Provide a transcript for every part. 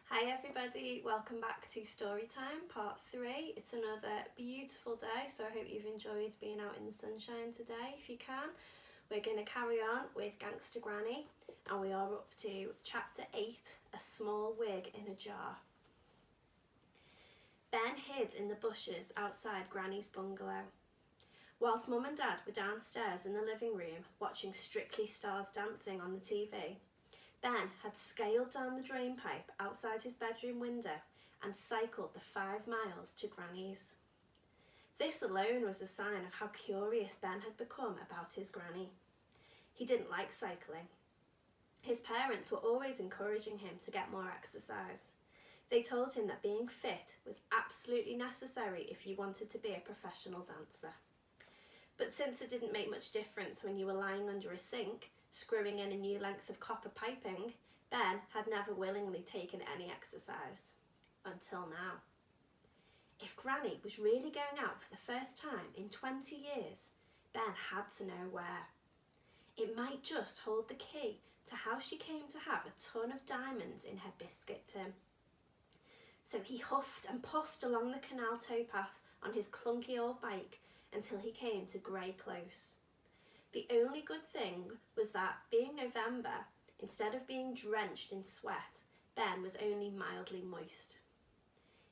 Hi everybody, welcome back to Storytime Part 3. It's another beautiful day, so I hope you've enjoyed being out in the sunshine today. If you can, we're going to carry on with Gangster Granny, and we are up to Chapter 8, A Small Wig in a Jar. Ben hid in the bushes outside Granny's bungalow. Whilst Mum and Dad were downstairs in the living room watching Strictly Stars Dancing on the TV, Ben had scaled down the drain pipe outside his bedroom window and cycled the 5 miles to Granny's. This alone was a sign of how curious Ben had become about his granny. He didn't like cycling. His parents were always encouraging him to get more exercise. They told him that being fit was absolutely necessary if you wanted to be a professional dancer. But since it didn't make much difference when you were lying under a sink, screwing in a new length of copper piping, Ben had never willingly taken any exercise. Until now. If Granny was really going out for the first time in 20 years, Ben had to know where. It might just hold the key to how she came to have a ton of diamonds in her biscuit tin. So he huffed and puffed along the canal towpath on his clunky old bike until he came to Grey Close. The only good thing was that, being November, instead of being drenched in sweat, Ben was only mildly moist.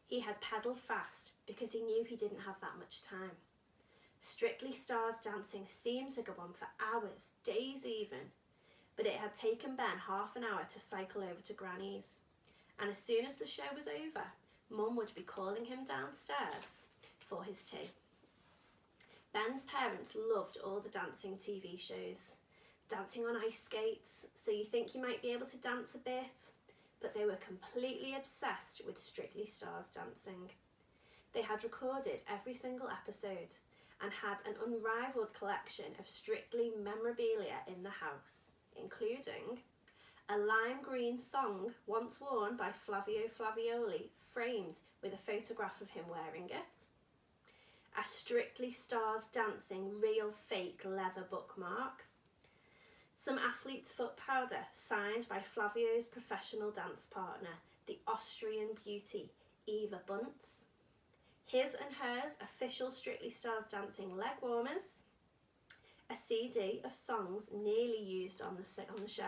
He had pedalled fast because he knew he didn't have that much time. Strictly Stars Dancing seemed to go on for hours, days even, but it had taken Ben half an hour to cycle over to Granny's, and as soon as the show was over, Mum would be calling him downstairs for his tea. Ben's parents loved all the dancing TV shows. Dancing on ice skates, so you think you might be able to dance a bit, but they were completely obsessed with Strictly Stars Dancing. They had recorded every single episode and had an unrivalled collection of Strictly memorabilia in the house, including a lime green thong once worn by Flavio Flavioli, framed with a photograph of him wearing it, a Strictly Stars Dancing real fake leather bookmark, some athlete's foot powder signed by Flavio's professional dance partner, the Austrian beauty Eva Bunce, his and hers official Strictly Stars Dancing leg warmers, a CD of songs nearly used on the show,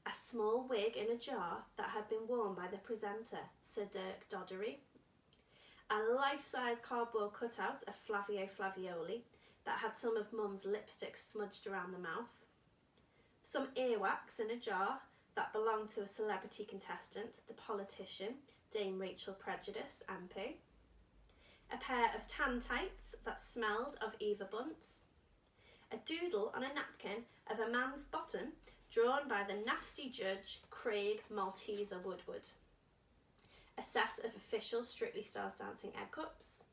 a small wig in a jar that had been worn by the presenter Sir Dirk Doddery, a life-size cardboard cutout of Flavio Flavioli that had some of Mum's lipstick smudged around the mouth, some earwax in a jar that belonged to a celebrity contestant, the politician Dame Rachel Prejudice MP, a pair of tan tights that smelled of Eva Bunce, a doodle on a napkin of a man's bottom drawn by the nasty judge Craig Malteser Woodward, a set of official Strictly Stars Dancing egg cups,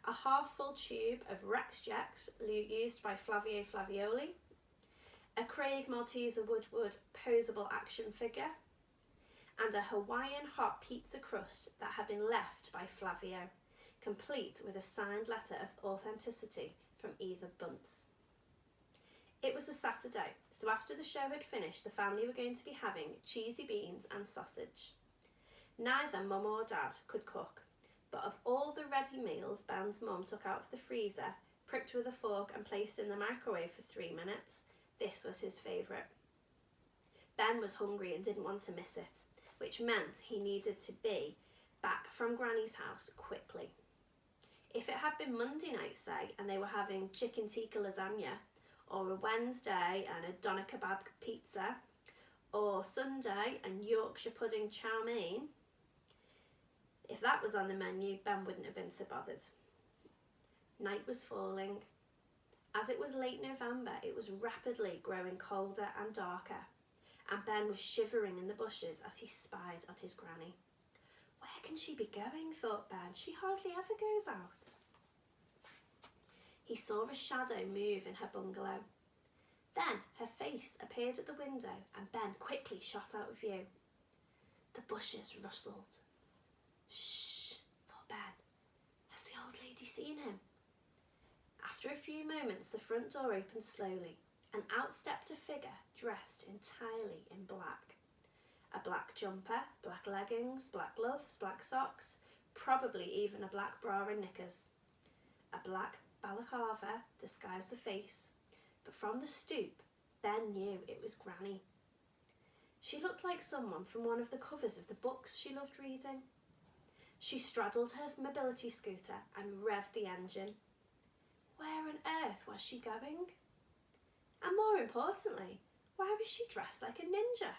a half-full tube of Rex Jacks used by Flavio Flavioli, a Craig Malteser Woodward posable action figure, and a Hawaiian hot pizza crust that had been left by Flavio, complete with a signed letter of authenticity from Eva Bunce. It was a Saturday, so after the show had finished, the family were going to be having cheesy beans and sausage. Neither Mum or Dad could cook, but of all the ready meals Ben's mum took out of the freezer, pricked with a fork and placed in the microwave for 3 minutes, this was his favourite. Ben was hungry and didn't want to miss it, which meant he needed to be back from Granny's house quickly. If it had been Monday night, say, and they were having chicken tikka lasagna, or a Wednesday and a doner kebab pizza, or Sunday and Yorkshire pudding chow mein, if that was on the menu, Ben wouldn't have been so bothered. Night was falling. As it was late November, it was rapidly growing colder and darker, and Ben was shivering in the bushes as he spied on his granny. Where can she be going, thought Ben. She hardly ever goes out. He saw a shadow move in her bungalow. Then her face appeared at the window and Ben quickly shot out of view. The bushes rustled. Shh, thought Ben. Has the old lady seen him? After a few moments, the front door opened slowly and out stepped a figure dressed entirely in black. A black jumper, black leggings, black gloves, black socks, probably even a black bra and knickers. A black balaclava disguised the face, but from the stoop, Ben knew it was Granny. She looked like someone from one of the covers of the books she loved reading. She straddled her mobility scooter and revved the engine. Where on earth was she going? And more importantly, why was she dressed like a ninja?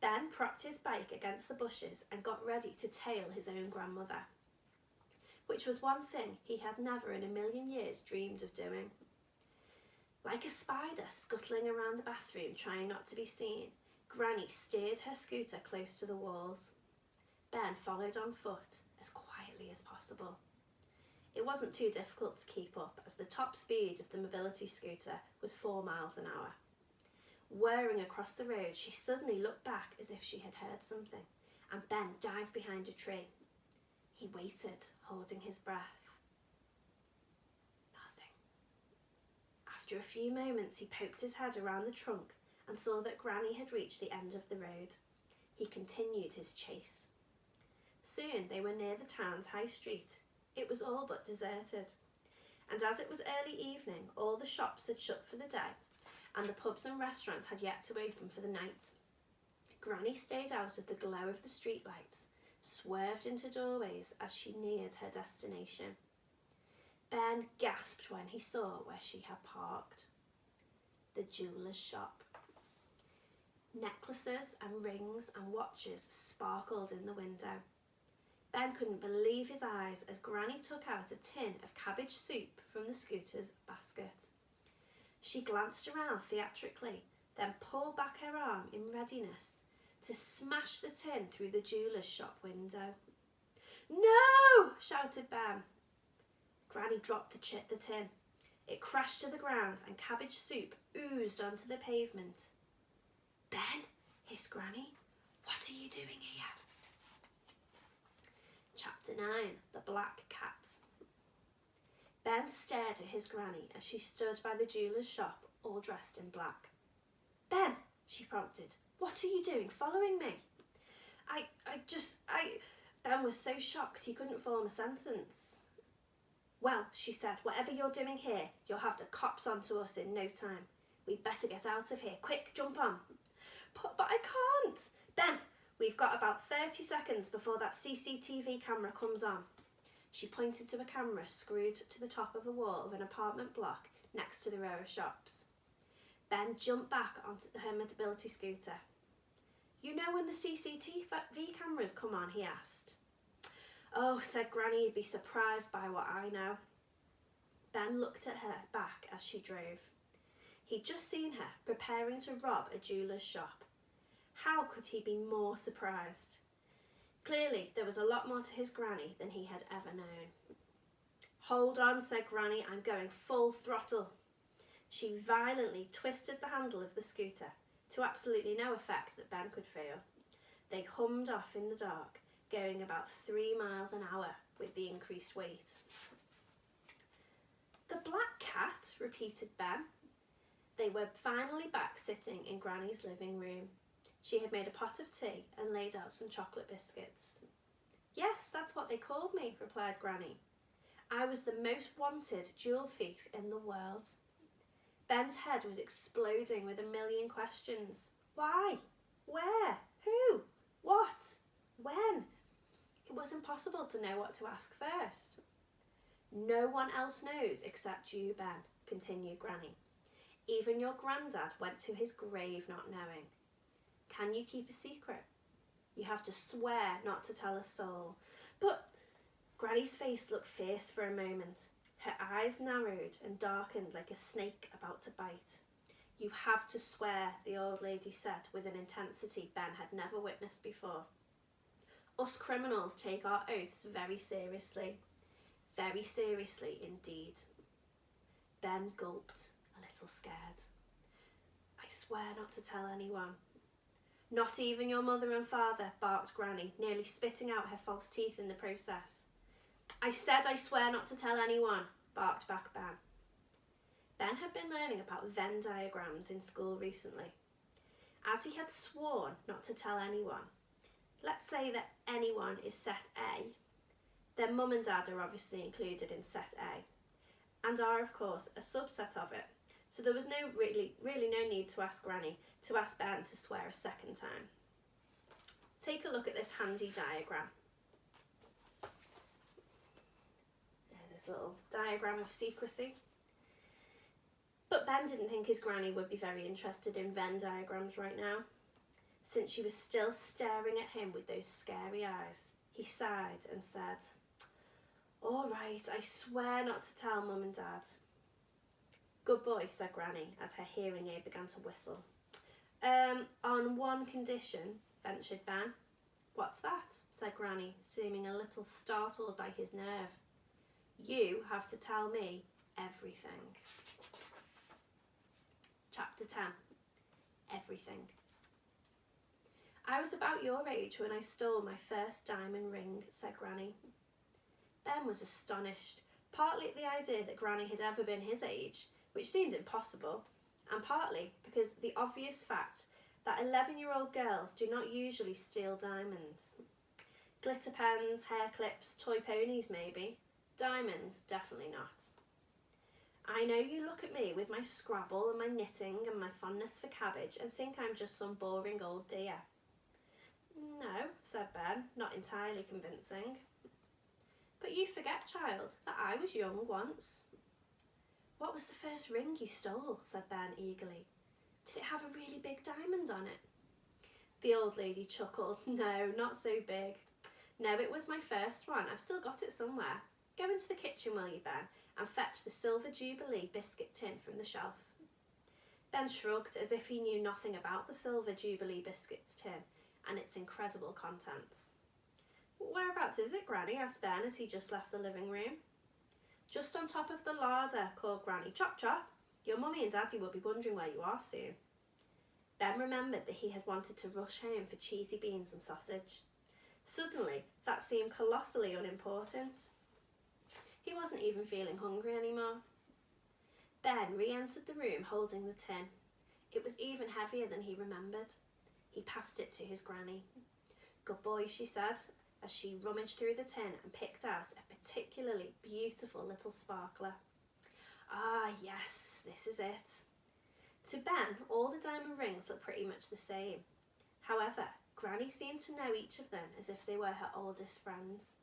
Ben propped his bike against the bushes and got ready to tail his own grandmother, which was one thing he had never in a million years dreamed of doing. Like a spider scuttling around the bathroom trying not to be seen, Granny steered her scooter close to the walls. Ben followed on foot as quietly as possible. It wasn't too difficult to keep up, as the top speed of the mobility scooter was 4 miles an hour. Whirring across the road, she suddenly looked back as if she had heard something, and Ben dived behind a tree. He waited, holding his breath. Nothing. After a few moments, he poked his head around the trunk and saw that Granny had reached the end of the road. He continued his chase. Soon they were near the town's high street. It was all but deserted, and as it was early evening, all the shops had shut for the day, and the pubs and restaurants had yet to open for the night. Granny stayed out of the glow of the streetlights, swerved into doorways as she neared her destination. Ben gasped when he saw where she had parked. The jeweller's shop. Necklaces and rings and watches sparkled in the window. Ben couldn't believe his eyes as Granny took out a tin of cabbage soup from the scooter's basket. She glanced around theatrically, then pulled back her arm in readiness to smash the tin through the jeweller's shop window. "No!" shouted Ben. Granny dropped the tin. It crashed to the ground and cabbage soup oozed onto the pavement. "Ben," hissed Granny, "what are you doing here?" Chapter 9. The Black Cat. Ben stared at his granny as she stood by the jeweller's shop, all dressed in black. "Ben," she prompted, "what are you doing following me?" I... Ben was so shocked he couldn't form a sentence. "Well," she said, "whatever you're doing here, you'll have the cops onto us in no time. We'd better get out of here. Quick, jump on." But I can't." "Ben, we've got about 30 seconds before that CCTV camera comes on." She pointed to a camera screwed to the top of the wall of an apartment block next to the row of shops. Ben jumped back onto her mobility scooter. "You know when the CCTV cameras come on?" he asked. "Oh," said Granny, "you'd be surprised by what I know." Ben looked at her back as she drove. He'd just seen her preparing to rob a jeweller's shop. How could he be more surprised? Clearly, there was a lot more to his granny than he had ever known. "Hold on," said Granny, "I'm going full throttle." She violently twisted the handle of the scooter, to absolutely no effect that Ben could feel. They hummed off in the dark, going about 3 miles an hour with the increased weight. "The black cat," repeated Ben. They were finally back sitting in Granny's living room. She had made a pot of tea and laid out some chocolate biscuits. "Yes, that's what they called me," replied Granny. "I was the most wanted jewel thief in the world." Ben's head was exploding with a million questions. Why? Where? Who? What? When? It was impossible to know what to ask first. "No one else knows except you, Ben," continued Granny. "Even your granddad went to his grave not knowing. Can you keep a secret? You have to swear not to tell a soul." "But..." Granny's face looked fierce for a moment. Her eyes narrowed and darkened like a snake about to bite. "You have to swear," the old lady said with an intensity Ben had never witnessed before. "Us criminals take our oaths very seriously. Very seriously indeed." Ben gulped, a little scared. "I swear not to tell anyone." "Not even your mother and father," barked Granny, nearly spitting out her false teeth in the process. "I said I swear not to tell anyone," barked back Ben. Ben had been learning about Venn diagrams in school recently. as he had sworn not to tell anyone. Let's say that anyone is set A, then Mum and Dad are obviously included in set A, and are of course a subset of it. So there was really no need to ask Granny to ask Ben to swear a second time. Take a look at this handy diagram. There's this little diagram of secrecy. But Ben didn't think his granny would be very interested in Venn diagrams right now. Since she was still staring at him with those scary eyes, he sighed and said, "All right, I swear not to tell Mum and Dad." "Good boy," said Granny as her hearing aid began to whistle. On one condition," ventured Ben. "What's that?" said Granny, seeming a little startled by his nerve. "You have to tell me everything." Chapter 10. Everything. "I was about your age when I stole my first diamond ring," said Granny. Ben was astonished, partly at the idea that Granny had ever been his age, which seemed impossible, and partly because the obvious fact that 11-year-old girls do not usually steal diamonds. Glitter pens, hair clips, toy ponies maybe. Diamonds, definitely not. "I know you look at me with my Scrabble and my knitting and my fondness for cabbage and think I'm just some boring old dear." "No," said Ben, not entirely convincing. "But you forget, child, that I was young once." "What was the first ring you stole?" said Ben eagerly. "Did it have a really big diamond on it?" The old lady chuckled. "No, not so big. No, it was my first one. I've still got it somewhere. Go into the kitchen, will you, Ben, and fetch the Silver Jubilee biscuit tin from the shelf." Ben shrugged as if he knew nothing about the Silver Jubilee biscuits tin and its incredible contents. "Whereabouts is it, Granny?" asked Ben as he just left the living room. "Just on top of the larder," called Granny. "Chop, chop. Your mummy and daddy will be wondering where you are soon." Ben remembered that he had wanted to rush home for cheesy beans and sausage. Suddenly, that seemed colossally unimportant. He wasn't even feeling hungry anymore. Ben re-entered the room holding the tin. It was even heavier than he remembered. He passed it to his granny. "Good boy," she said, as she rummaged through the tin and picked out a particularly beautiful little sparkler. "Ah, yes, this is it." To Ben, all the diamond rings looked pretty much the same. However, Granny seemed to know each of them as if they were her oldest friends.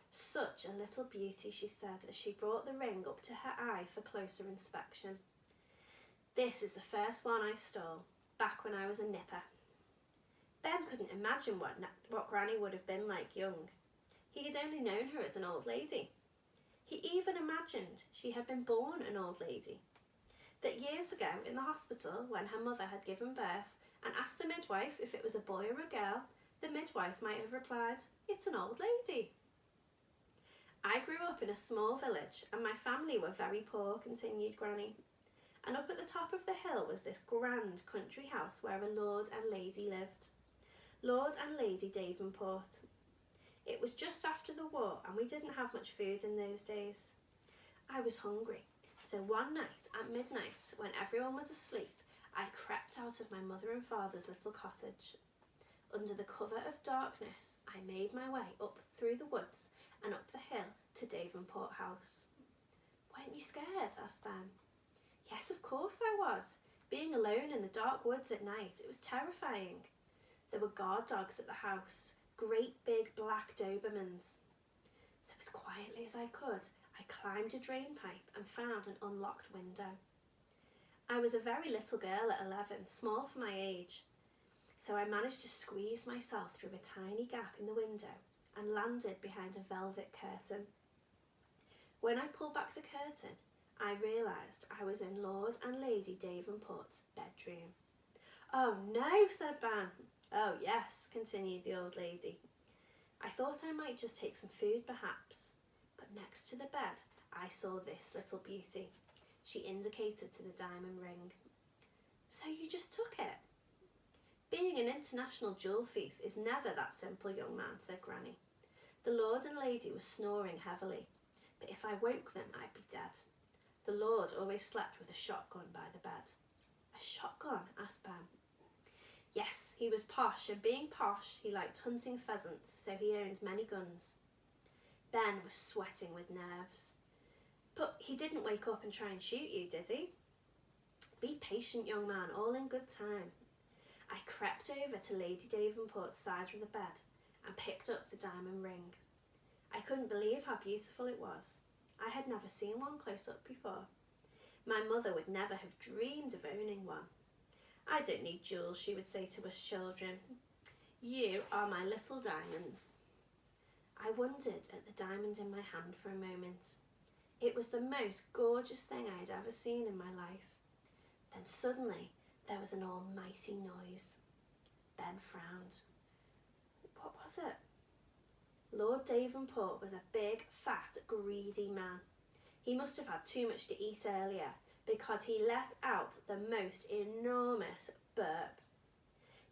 "Such a little beauty," she said as she brought the ring up to her eye for closer inspection. "This is the first one I stole, back when I was a nipper." Ben couldn't imagine what Granny would have been like young. He had only known her as an old lady. He even imagined she had been born an old lady. That years ago in the hospital, when her mother had given birth and asked the midwife if it was a boy or a girl, the midwife might have replied, "It's an old lady." "I grew up in a small village and my family were very poor," continued Granny. "And up at the top of the hill was this grand country house where a lord and lady lived. Lord and Lady Davenport. It was just after the war and we didn't have much food in those days. I was hungry, so one night at midnight, when everyone was asleep, I crept out of my mother and father's little cottage. Under the cover of darkness, I made my way up through the woods and up the hill to Davenport House." "Weren't you scared?" asked Ben. "Yes, of course I was. Being alone in the dark woods at night, it was terrifying. There were guard dogs at the house, great big black Dobermans. So as quietly as I could, I climbed a drain pipe and found an unlocked window. I was a very little girl at 11, small for my age, so I managed to squeeze myself through a tiny gap in the window and landed behind a velvet curtain. When I pulled back the curtain, I realised I was in Lord and Lady Davenport's bedroom." "Oh no," said Ben. "Oh yes," continued the old lady. "I thought I might just take some food perhaps, but next to the bed I saw this little beauty." She indicated to the diamond ring. "So you just took it?" "Being an international jewel thief is never that simple, young man," said Granny. "The Lord and Lady were snoring heavily, but if I woke them I'd be dead. The Lord always slept with a shotgun by the bed." "A shotgun?" asked Ben. Yes, he was posh, and being posh, he liked hunting pheasants, so he owned many guns. Ben was sweating with nerves. But he didn't wake up and try and shoot you, did he? Be patient, young man, all in good time. I crept over to Lady Davenport's side of the bed and picked up the diamond ring. I couldn't believe how beautiful it was. I had never seen one close up before. My mother would never have dreamed of owning one. I don't need jewels, she would say to us children. You are my little diamonds. I wondered at the diamond in my hand for a moment. It was the most gorgeous thing I had ever seen in my life. Then suddenly there was an almighty noise. Ben frowned. What was it? Lord Davenport was a big, fat, greedy man. He must have had too much to eat earlier, because he let out the most enormous burp.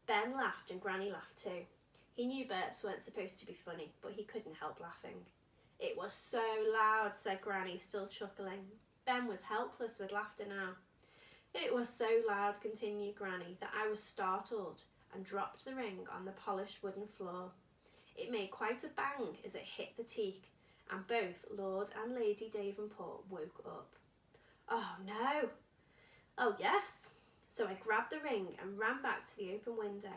Ben laughed and Granny laughed too. He knew burps weren't supposed to be funny, but he couldn't help laughing. It was so loud, said Granny, still chuckling. Ben was helpless with laughter now. It was so loud, continued Granny, that I was startled and dropped the ring on the polished wooden floor. It made quite a bang as it hit the teak, and both Lord and Lady Davenport woke up. Oh no! Oh yes! So I grabbed the ring and ran back to the open window.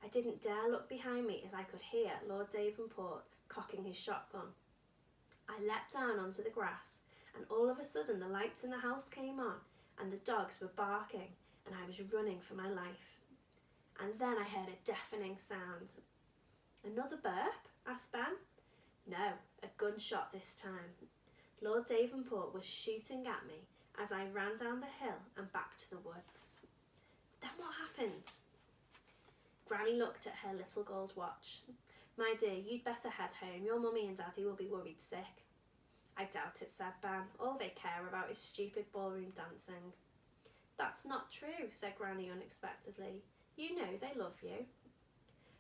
I didn't dare look behind me as I could hear Lord Davenport cocking his shotgun. I leapt down onto the grass, and all of a sudden the lights in the house came on and the dogs were barking and I was running for my life. And then I heard a deafening sound. Another burp? Asked Ben. No, a gunshot this time. Lord Davenport was shooting at me as I ran down the hill and back to the woods. Then what happened? Granny looked at her little gold watch. My dear, you'd better head home. Your mummy and daddy will be worried sick. I doubt it, said Ben. All they care about is stupid ballroom dancing. That's not true, said Granny unexpectedly. You know they love you.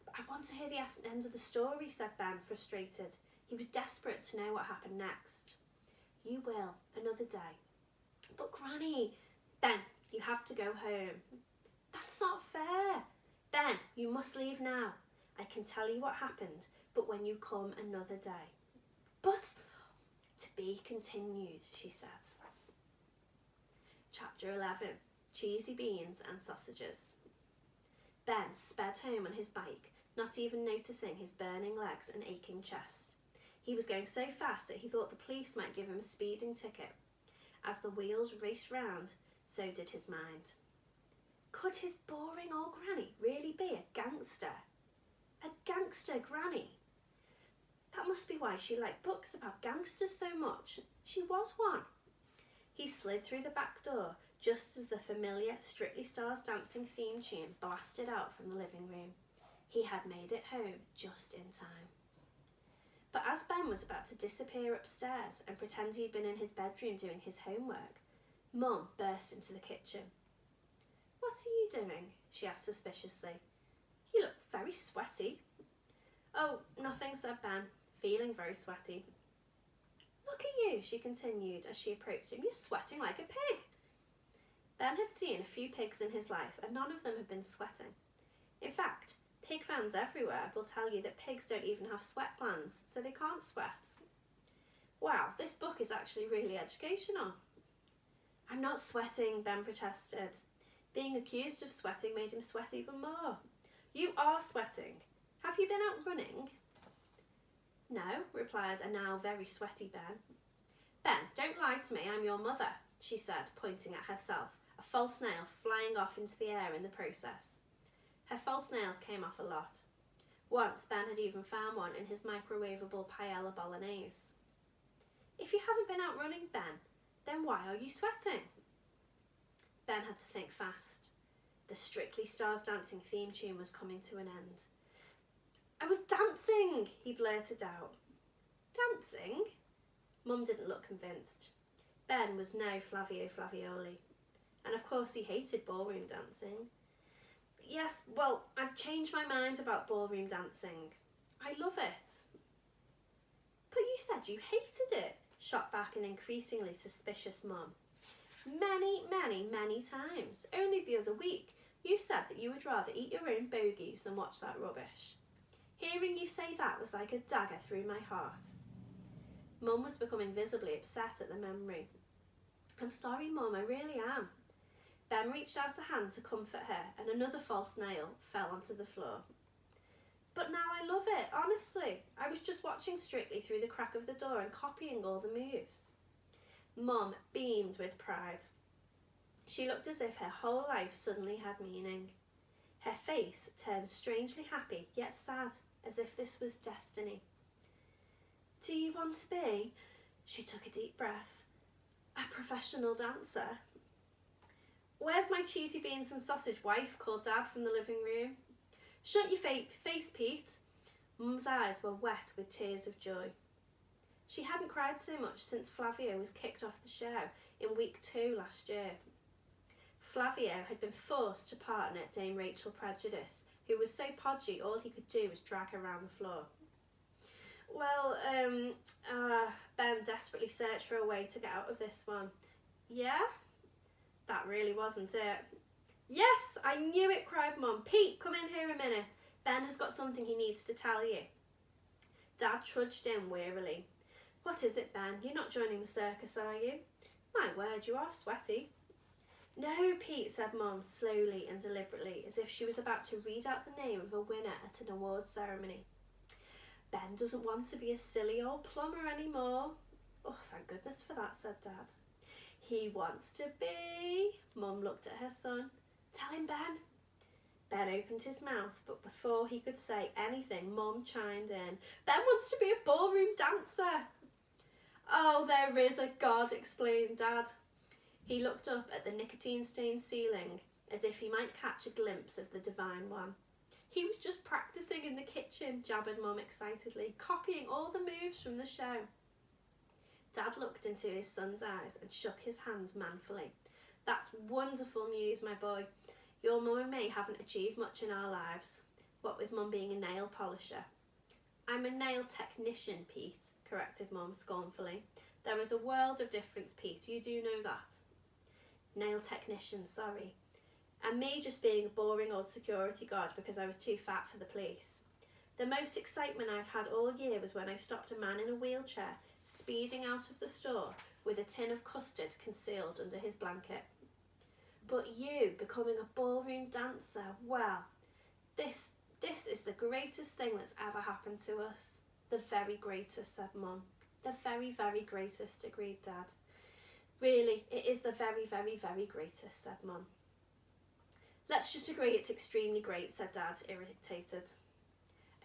But I want to hear the end of the story, said Ben, frustrated. He was desperate to know what happened next. You will, another day. But Granny, Ben, you have to go home. That's not fair. Ben, you must leave now. I can tell you what happened, but when you come another day. But to be continued, she said. Chapter 11. Cheesy beans and sausages. Ben sped home on his bike, not even noticing his burning legs and aching chest. He was going so fast that he thought the police might give him a speeding ticket. As the wheels raced round, so did his mind. Could his boring old granny really be a gangster? A gangster granny? That must be why she liked books about gangsters so much. She was one. He slid through the back door just as the familiar Strictly Stars Dancing theme tune blasted out from the living room. He had made it home just in time. But as Ben was about to disappear upstairs and pretend he'd been in his bedroom doing his homework, Mum burst into the kitchen. What are you doing? She asked suspiciously. You look very sweaty. Oh, nothing, said Ben, feeling very sweaty. Look at you, she continued as she approached him. You're sweating like a pig. Ben had seen a few pigs in his life and none of them had been sweating. In fact, pig fans everywhere will tell you that pigs don't even have sweat glands, so they can't sweat. Wow, this book is actually really educational. I'm not sweating, Ben protested. Being accused of sweating made him sweat even more. You are sweating. Have you been out running? No, replied a now very sweaty Ben. Ben, don't lie to me, I'm your mother, she said, pointing at herself, a false nail flying off into the air in the process. Her false nails came off a lot. Once Ben had even found one in his microwavable paella bolognese. If you haven't been out running, Ben, then why are you sweating? Ben had to think fast. The Strictly Stars Dancing theme tune was coming to an end. I was dancing, he blurted out. Dancing? Mum didn't look convinced. Ben was no Flavio Flavioli. And of course he hated ballroom dancing. Yes, well, I've changed my mind about ballroom dancing. I love it. But you said you hated it, shot back an increasingly suspicious Mum. Many times. Only the other week, You said that you would rather eat your own bogies than watch that rubbish. Hearing you say that was like a dagger through my heart. Mum was becoming visibly upset at the memory. I'm sorry, Mum, I really am. Ben reached out a hand to comfort her, and another false nail fell onto the floor. But now I love it, honestly. I was just watching Strictly through the crack of the door and copying all the moves. Mum beamed with pride. She looked as if her whole life suddenly had meaning. Her face turned strangely happy, yet sad, as if this was destiny. Do you want to be, she took a deep breath, a professional dancer? Where's my cheesy beans and sausage wife? Called Dad from the living room. Shut your face, Pete. Mum's eyes were wet with tears of joy. She hadn't cried so much since Flavio was kicked off the show in week 2 last year. Flavio had been forced to partner Dame Rachel Prejudice, who was so podgy all he could do was drag her around the floor. Well, Ben desperately searched for a way to get out of this one. Yeah? That really wasn't it. Yes, I knew it, cried Mum. Pete, come in here a minute. Ben has got something he needs to tell you. Dad trudged in wearily. What is it, Ben? You're not joining the circus, are you? My word, you are sweaty. No, Pete, said Mum, slowly and deliberately, as if she was about to read out the name of a winner at an awards ceremony. Ben doesn't want to be a silly old plumber anymore. Oh, thank goodness for that, said Dad. He wants to be... Mum looked at her son. Tell him, Ben. Ben opened his mouth, but before he could say anything, Mum chimed in. Ben wants to be a ballroom dancer. Oh, there is a God, explained Dad. He looked up at the nicotine-stained ceiling as if he might catch a glimpse of the Divine One. He was just practising in the kitchen, jabbered Mum excitedly, copying all the moves from the show. Dad looked into his son's eyes and shook his hand manfully. That's wonderful news, my boy. Your mum and me haven't achieved much in our lives, what with Mum being a nail polisher. I'm a nail technician, Pete, corrected Mum scornfully. There is a world of difference, Pete, you do know that. Nail technician, sorry. And me just being a boring old security guard because I was too fat for the police. The most excitement I've had all year was when I stopped a man in a wheelchair speeding out of the store with a tin of custard concealed under his blanket. But you becoming a ballroom dancer, well, this is the greatest thing that's ever happened to us. The very greatest, said Mum. The very, very greatest, agreed Dad. Really, it is the very, very, very greatest, said Mum. Let's just agree it's extremely great, said Dad, irritated.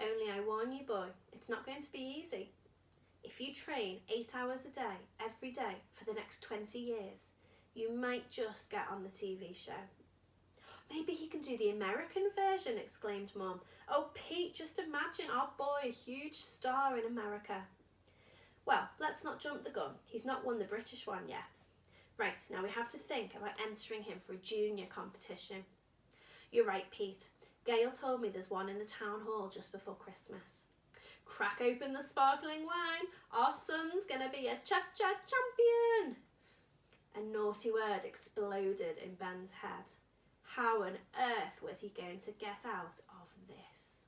Only I warn you, boy, it's not going to be easy. If you train 8 hours a day, every day, for the next 20 years, you might just get on the TV show. Maybe he can do the American version, exclaimed Mum. Oh, Pete, just imagine our boy a huge star in America. Well, let's not jump the gun. He's not won the British one yet. Right, now we have to think about entering him for a junior competition. You're right, Pete. Gail told me there's one in the town hall just before Christmas. Crack open the sparkling wine. Our son's gonna be a cha-cha champion. A naughty word exploded in Ben's head. How on earth was he going to get out of this?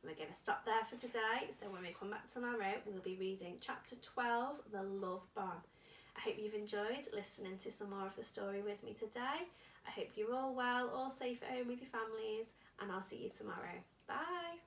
And we're going to stop there for today. So when we come back tomorrow, we'll be reading chapter 12, The Love Bomb. I hope you've enjoyed listening to some more of the story with me today. I hope you're all well, all safe at home with your families, and I'll see you tomorrow. Bye.